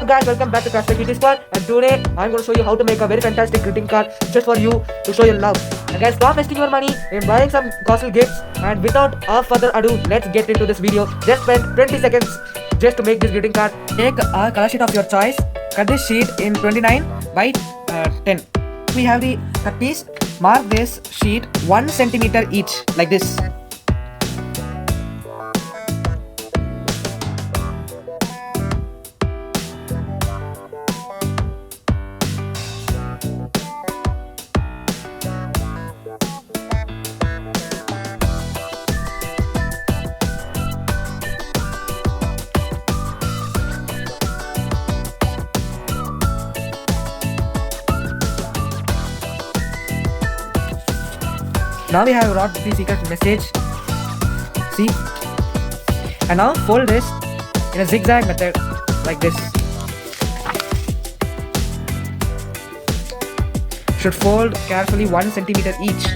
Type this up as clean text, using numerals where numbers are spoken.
Guys, welcome back to craftz card, and today I'm going to show you how to make a very fantastic greeting card just for you to show your love. And guys, stop wasting your money in buying some costly gifts, and without further ado, let's get into this video. Just spend 20 seconds just to make this greeting card. Take a color sheet of your choice, cut this sheet in 29 by 10. We have the cut piece. Mark this sheet 1 centimeter each, like this. Now we have wrote the secret message. See? And now fold this in a zigzag method like this. Should fold carefully 1 centimeter each.